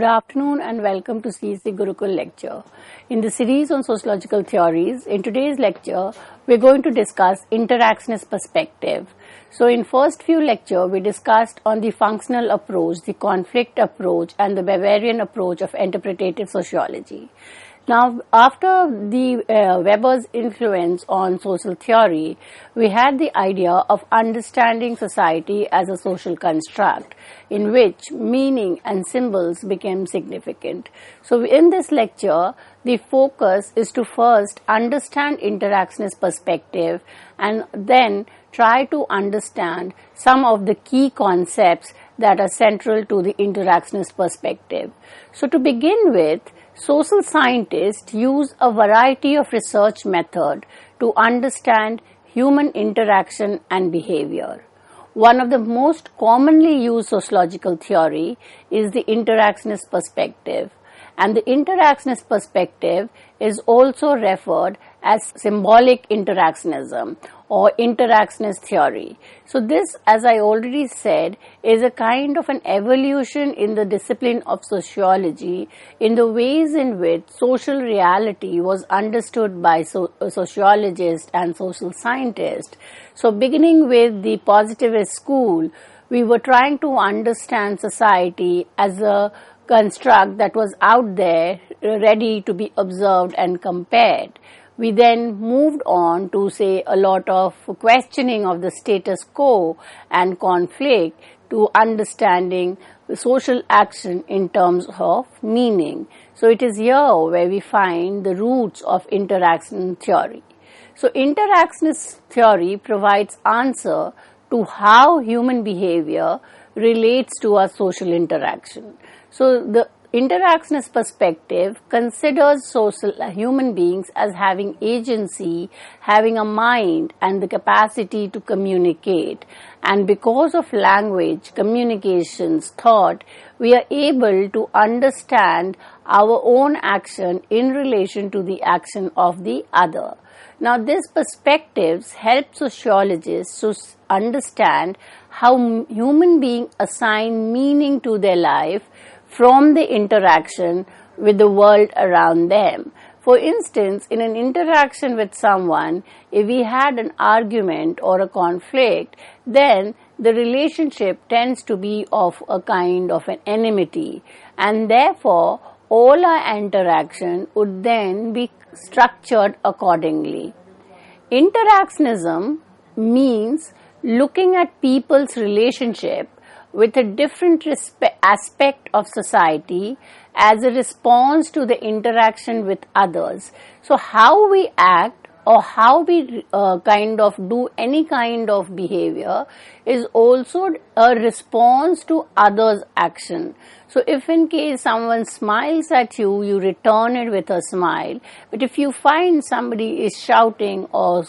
Good afternoon and welcome to CEC Gurukul lecture. In the series on sociological theories, in today's lecture, we're going to discuss interactionist perspective. So in first few lecture, we discussed on the functional approach, the conflict approach and the Bavarian approach of interpretative sociology. Now, after the Weber's influence on social theory, we had the idea of understanding society as a social construct in which meaning and symbols became significant. So, in this lecture, the focus is to first understand interactionist perspective and then try to understand some of the key concepts that are central to the interactionist perspective. So, to begin with, social scientists use a variety of research methods to understand human interaction and behavior. One of the most commonly used sociological theory is the interactionist perspective, and the interactionist perspective is also referred as symbolic interactionism or interactionist theory. So this, as I already said, is a kind of an evolution in the discipline of sociology in the ways in which social reality was understood by sociologists and social scientists. So beginning with the positivist school, we were trying to understand society as a construct that was out there, ready to be observed and compared. We then moved on to say a lot of questioning of the status quo and conflict to understanding the social action in terms of meaning. So it is here where we find the roots of interaction theory. So interactionist theory provides answer to how human behavior relates to our social interaction. So the interactionist perspective considers human beings as having agency, having a mind and the capacity to communicate. And because of language, communications, thought, we are able to understand our own action in relation to the action of the other. Now, these perspectives help sociologists to understand how human beings assign meaning to their life from the interaction with the world around them. For instance, in an interaction with someone, if we had an argument or a conflict, then the relationship tends to be of a kind of an enmity, and therefore all our interaction would then be structured accordingly. Interactionism means looking at people's relationship with a different aspect of society as a response to the interaction with others. So how we act or how we kind of do any kind of behavior is also a response to others' action. So if in case someone smiles at you, you return it with a smile. But if you find somebody is shouting or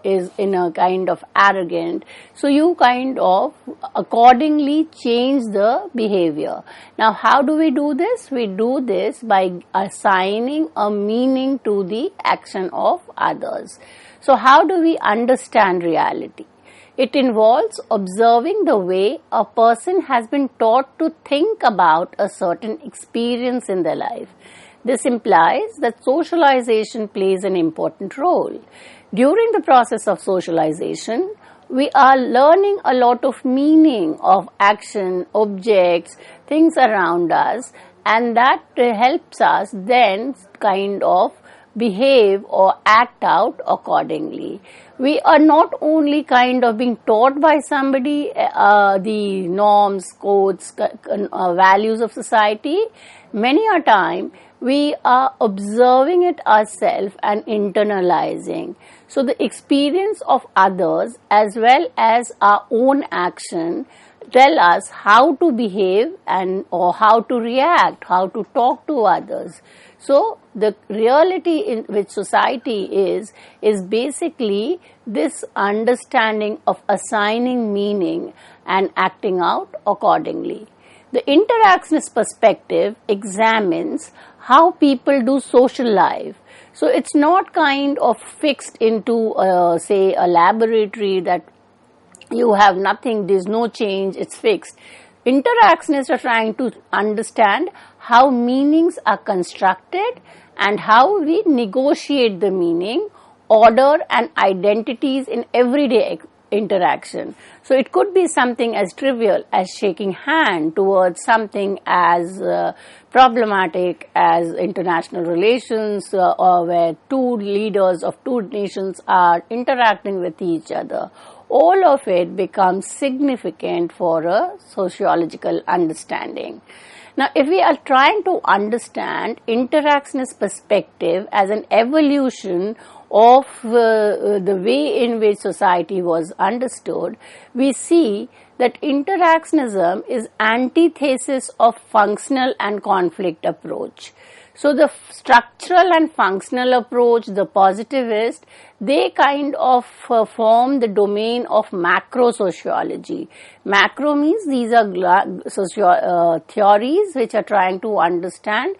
is in a kind of arrogant, so you kind of accordingly change the behavior. Now how do we do this? We do this by assigning a meaning to the action of others. So how do we understand reality? It involves observing the way a person has been taught to think about a certain experience in their life. This implies that socialization plays an important role. During the process of socialization, we are learning a lot of meaning of action, objects, things around us, and that helps us then kind of behave or act out accordingly. We are not only kind of being taught by somebody the norms, codes, values of society. Many a time we are observing it ourselves and internalizing. So the experience of others as well as our own action tell us how to behave and or how to react, how to talk to others. So the reality in which society is basically this understanding of assigning meaning and acting out accordingly. The interactionist perspective examines how people do social life. So it's not kind of fixed into, say, a laboratory that you have nothing, there's no change, it's fixed. interactionists are trying to understand how meanings are constructed and how we negotiate the meaning, order and identities in everyday interaction. So it could be something as trivial as shaking hand towards something as problematic as international relations or where two leaders of two nations are interacting with each other. All of it becomes significant for a sociological understanding. Now, if we are trying to understand interactionist perspective as an evolution of the way in which society was understood, we see that interactionism is antithesis of functional and conflict approach. So the structural and functional approach, the positivist, they kind of form the domain of macro sociology. Macro means these are theories which are trying to understand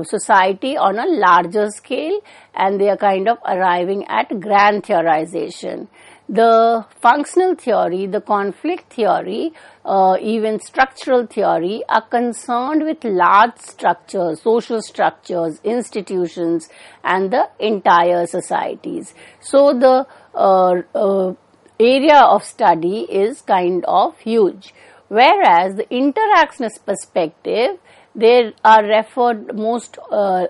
society on a larger scale, and they are kind of arriving at grand theorization. The functional theory, the conflict theory, even structural theory are concerned with large structures, social structures, institutions and the entire societies. So the area of study is kind of huge. Whereas the interactionist perspective, they are referred most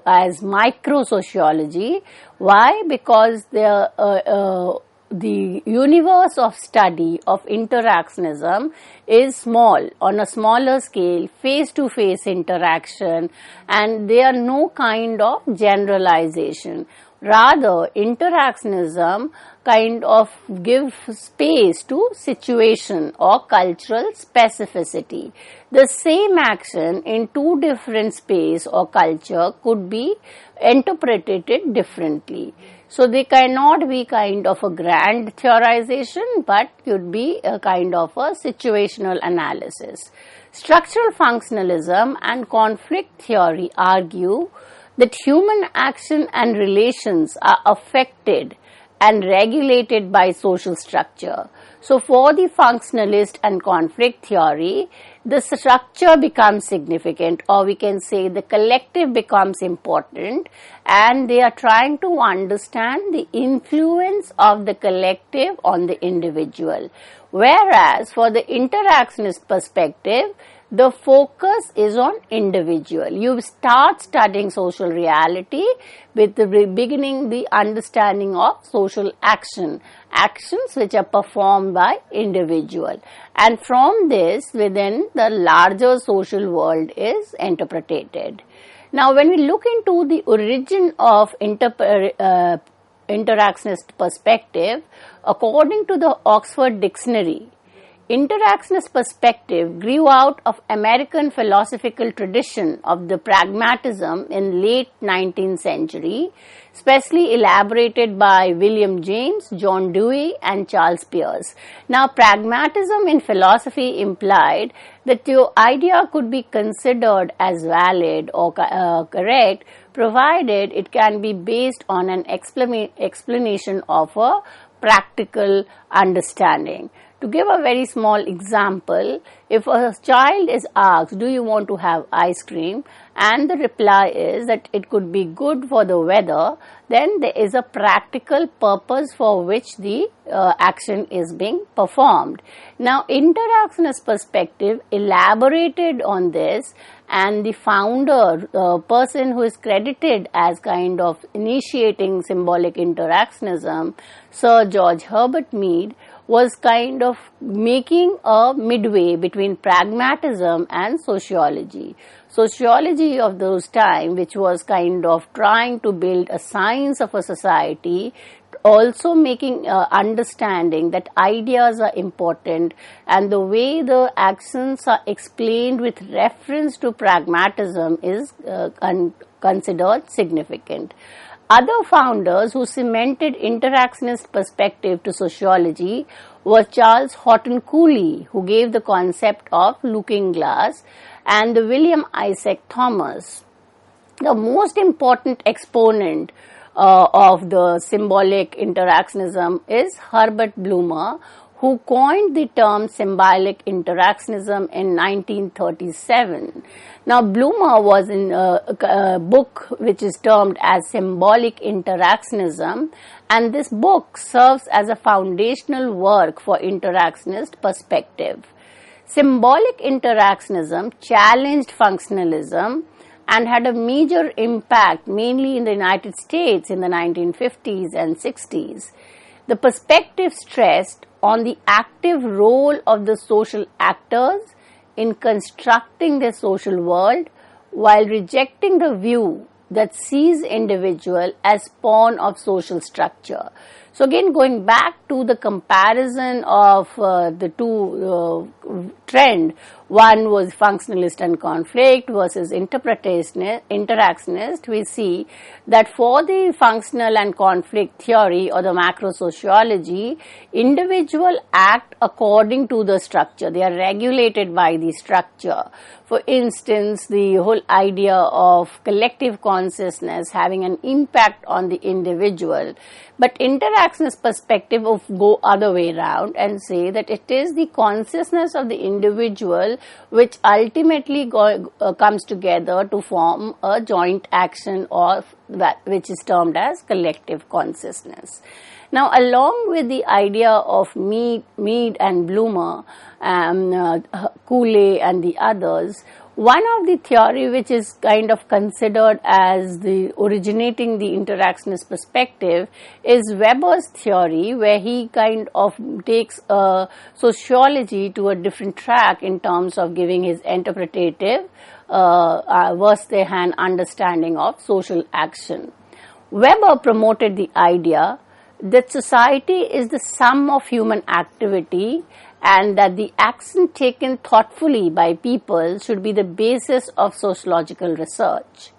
as micro-sociology. Why? Because they are the universe of study of interactionism is small, on a smaller scale, face-to-face interaction, and there are no kind of generalization. Rather, interactionism kind of gives space to situation or cultural specificity. The same action in two different space or culture could be interpreted differently. So they cannot be kind of a grand theorization, but could be a kind of a situational analysis. Structural functionalism and conflict theory argue that human action and relations are affected and regulated by social structure. So for the functionalist and conflict theory, the structure becomes significant, or we can say the collective becomes important, and they are trying to understand the influence of the collective on the individual. Whereas for the interactionist perspective, the focus is on individual. You start studying social reality with the beginning the understanding of social actions which are performed by individual, and from this within the larger social world is interpreted. Now when we look into the origin of interactionist perspective, according to the Oxford Dictionary, interactionist perspective grew out of American philosophical tradition of the pragmatism in late 19th century, especially elaborated by William James, John Dewey and Charles Peirce. Now, pragmatism in philosophy implied that your idea could be considered as valid or correct, provided it can be based on an explanation of a practical understanding. To give a very small example, if a child is asked, do you want to have ice cream? And the reply is that it could be good for the weather, then there is a practical purpose for which the action is being performed. Now, interactionist perspective elaborated on this, and the founder, person who is credited as kind of initiating symbolic interactionism, Sir George Herbert Mead, was kind of making a midway between pragmatism and sociology. Sociology of those time, which was kind of trying to build a science of a society, also making understanding that ideas are important, and the way the actions are explained with reference to pragmatism is considered significant. Other founders who cemented interactionist perspective to sociology were Charles Horton Cooley, who gave the concept of looking glass, and William Isaac Thomas. The most important exponent of the symbolic interactionism is Herbert Blumer, who coined the term symbolic interactionism in 1937. Now, Bloomer was in a book which is termed as Symbolic Interactionism, and this book serves as a foundational work for interactionist perspective. Symbolic interactionism challenged functionalism and had a major impact mainly in the United States in the 1950s and 60s. The perspective stressed on the active role of the social actors in constructing their social world while rejecting the view that sees individual as pawn of social structure. So again, going back to the comparison of the two trend, one was functionalist and conflict versus interactionist, we see that for the functional and conflict theory or the macro sociology, individual act according to the structure. They are regulated by the structure. For instance, the whole idea of collective consciousness having an impact on the individual. But interactionist perspective of go other way around and say that it is the consciousness of the individual which ultimately comes together to form a joint action of that which is termed as collective consciousness. Now, along with the idea of Mead and Bloomer, Cooley and the others, one of the theory which is kind of considered as the originating the interactionist perspective is Weber's theory, where he kind of takes sociology to a different track in terms of giving his interpretative first-hand understanding of social action. Weber promoted the idea that society is the sum of human activity and that the action taken thoughtfully by people should be the basis of sociological research.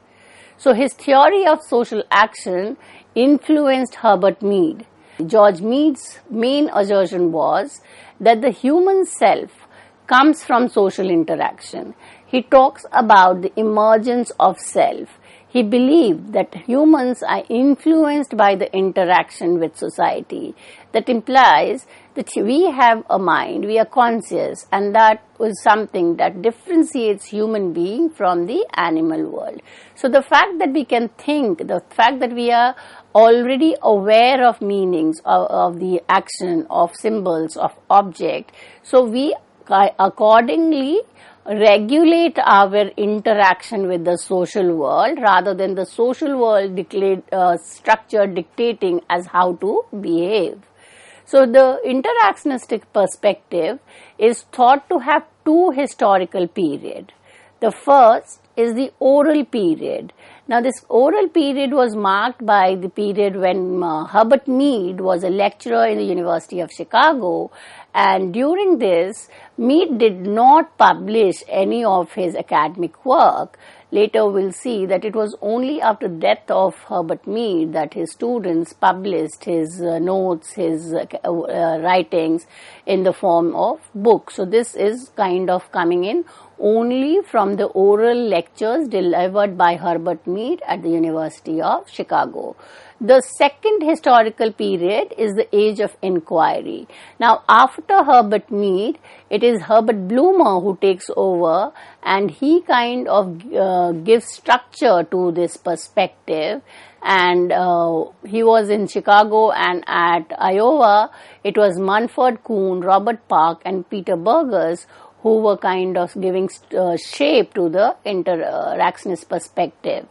So his theory of social action influenced Herbert Mead. George Mead's main assertion was that the human self comes from social interaction. He talks about the emergence of self. He believed that humans are influenced by the interaction with society. That implies that we have a mind, we are conscious, and that was something that differentiates human being from the animal world. So the fact that we can think, the fact that we are already aware of meanings of the action, of symbols, of object, so we accordingly regulate our interaction with the social world rather than the social world structure dictating as how to behave. So the interactionistic perspective is thought to have two historical periods. The first is the oral period. Now this oral period was marked by the period when Herbert Mead was a lecturer in the University of Chicago, and during this Mead did not publish any of his academic work. Later we'll see that it was only after death of Herbert Mead that his students published his notes, his writings in the form of books. So this is kind of coming in only from the oral lectures delivered by Herbert Mead at the University of Chicago. The second historical period is the age of inquiry. Now, after Herbert Mead, it is Herbert Bloomer who takes over, and he kind of gives structure to this perspective. And he was in Chicago, and at Iowa, it was Munford Kuhn, Robert Park, and Peter Burgers who were kind of giving shape to the interactionist perspective.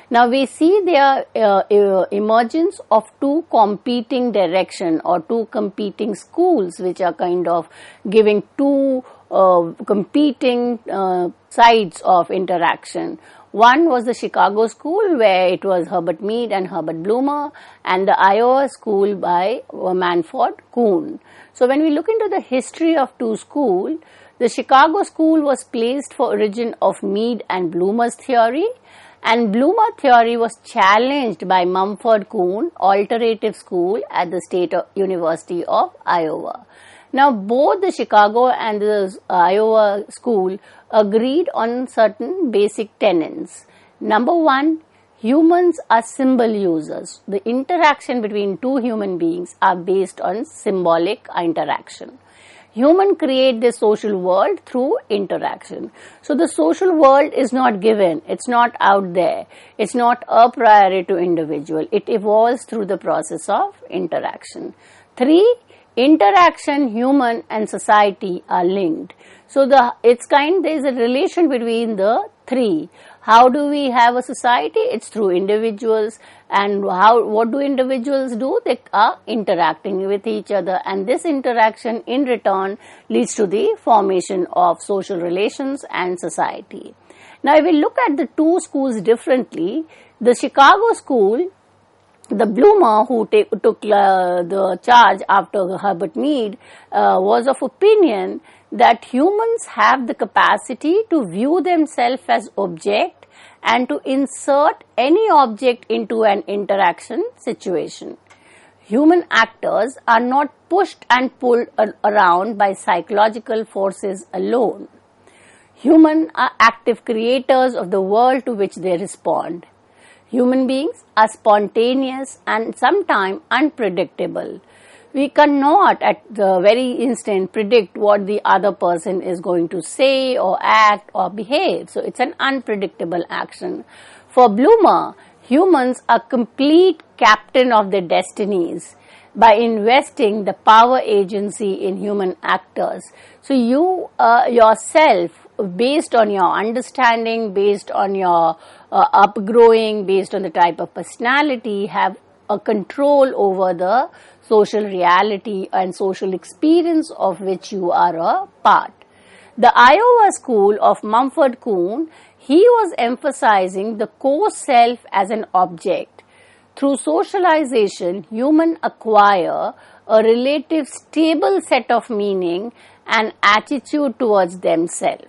Now we see their emergence of two competing direction or two competing schools which are kind of giving two competing sides of interaction. One was the Chicago school where it was Herbert Mead and Herbert Bloomer, and the Iowa school by Munford Kuhn. So when we look into the history of two schools, the Chicago school was placed for origin of Mead and Bloomer's theory, and Bloomer theory was challenged by Mumford Kuhn Alternative School at the State University of Iowa. Now both the Chicago and the Iowa school agreed on certain basic tenets. Number one, humans are symbol users. The interaction between two human beings are based on symbolic interaction. Human create this social world through interaction. So the social world is not given, it's not out there, it's not a priori to individual, it evolves through the process of interaction. 3. Interaction, human and society are linked. So there is a relation between the 3. How do we have a society? It's through individuals. And what do individuals do? They are interacting with each other, and this interaction in return leads to the formation of social relations and society. Now, if we look at the two schools differently, the Chicago school, the Bloomer, who took the charge after Herbert Mead, was of opinion that humans have the capacity to view themselves as object and to insert any object into an interaction situation. Human actors are not pushed and pulled around by psychological forces alone. Humans are active creators of the world to which they respond. Human beings are spontaneous and sometimes unpredictable. We cannot at the very instant predict what the other person is going to say or act or behave. So it's an unpredictable action. For Bloomer, humans are complete captain of their destinies by investing the power agency in human actors. So you yourself, based on your understanding, based on your upgrowing, based on the type of personality, have a control over the social reality and social experience of which you are a part. The Iowa school of Mumford Kuhn, he was emphasizing the core self as an object. Through socialization, humans acquire a relative stable set of meaning and attitude towards themselves.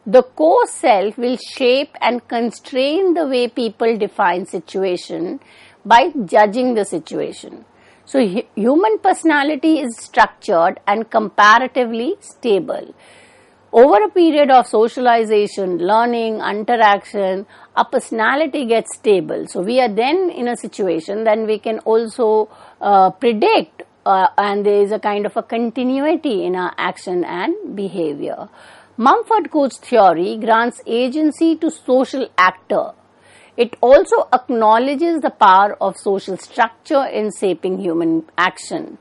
The core self will shape and constrain the way people define situation by judging the situation. So human personality is structured and comparatively stable. Over a period of socialization, learning, interaction, our personality gets stable. So we are then in a situation then we can also predict and there is a kind of a continuity in our action and behavior. Mumford Kuhn's theory grants agency to social actor. It also acknowledges the power of social structure in shaping human action.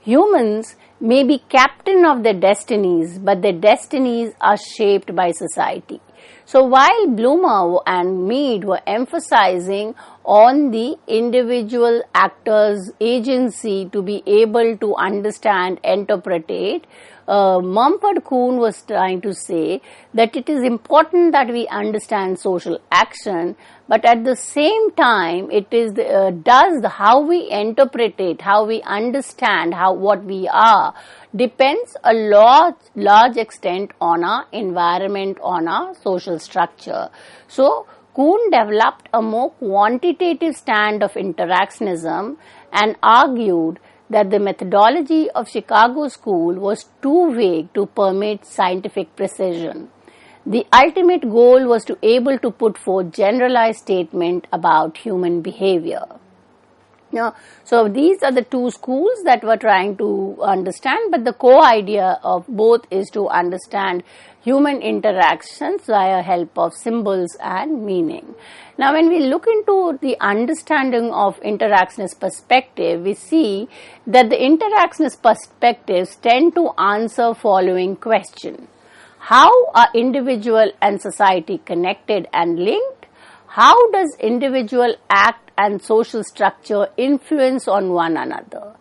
Humans may be captain of their destinies, but their destinies are shaped by society. So while Bloomer and Mead were emphasizing on the individual actor's agency to be able to understand, interpret, Mumford Kuhn was trying to say that it is important that we understand social action, but at the same time it is how we interpret it, how we understand what we are, depends a large extent on our environment, on our social structure. So Kuhn developed a more quantitative stand of interactionism and argued that the methodology of Chicago School was too vague to permit scientific precision. The ultimate goal was to able to put forth generalized statement about human behavior. Now, so these are the two schools that were trying to understand, but the core idea of both is to understand human interactions via help of symbols and meaning. Now, when we look into the understanding of interactionist perspective, we see that the interactionist perspectives tend to answer following question. How are individual and society connected and linked? How does individual act and social structure influence on one another?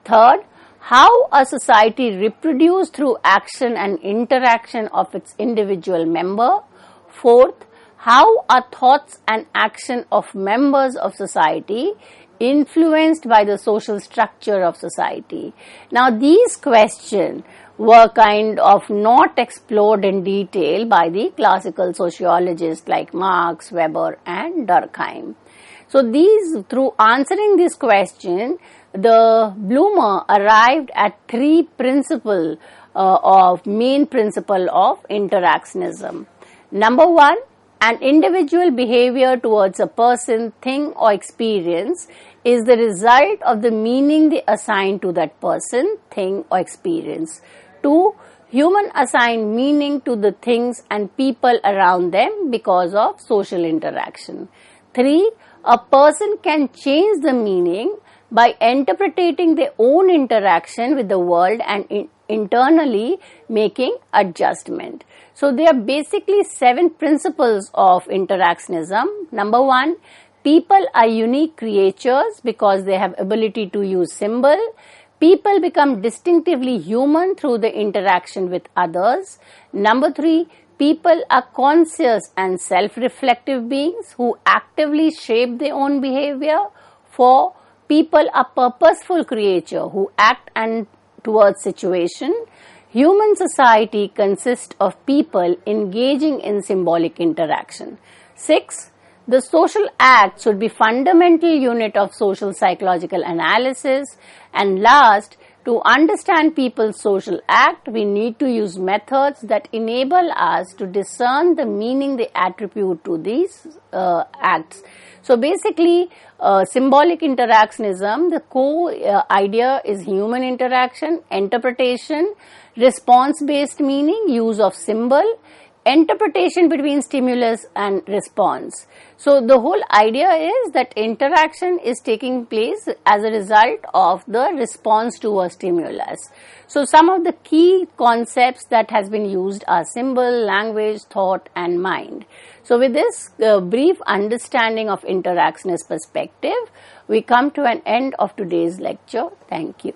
Third, how a society reproduce through action and interaction of its individual member. Fourth, how are thoughts and action of members of society influenced by the social structure of society. Now these questions were kind of not explored in detail by the classical sociologists like Marx, Weber and Durkheim. So through answering this question, the Bloomer arrived at three main principle of interactionism. Number one, an individual behavior towards a person, thing or experience is the result of the meaning they assign to that person, thing or experience. 2. Human assign meaning to the things and people around them because of social interaction. 3. A person can change the meaning by interpreting their own interaction with the world and internally making adjustment. So there are basically 7 principles of interactionism. Number 1, people are unique creatures because they have ability to use symbol. People become distinctively human through the interaction with others. Number 3, people are conscious and self-reflective beings who actively shape their own behavior. 4, people are purposeful creatures who act and towards situation. Human society consists of people engaging in symbolic interaction. 6, the social act should be fundamental unit of social psychological analysis. And last, to understand people's social act, we need to use methods that enable us to discern the meaning they attribute to these acts. So basically, symbolic interactionism, the core idea is human interaction, interpretation, response-based meaning, use of symbol, interpretation between stimulus and response. So the whole idea is that interaction is taking place as a result of the response to a stimulus. So some of the key concepts that has been used are symbol, language, thought and mind. So with this brief understanding of interactionist perspective, we come to an end of today's lecture. Thank you.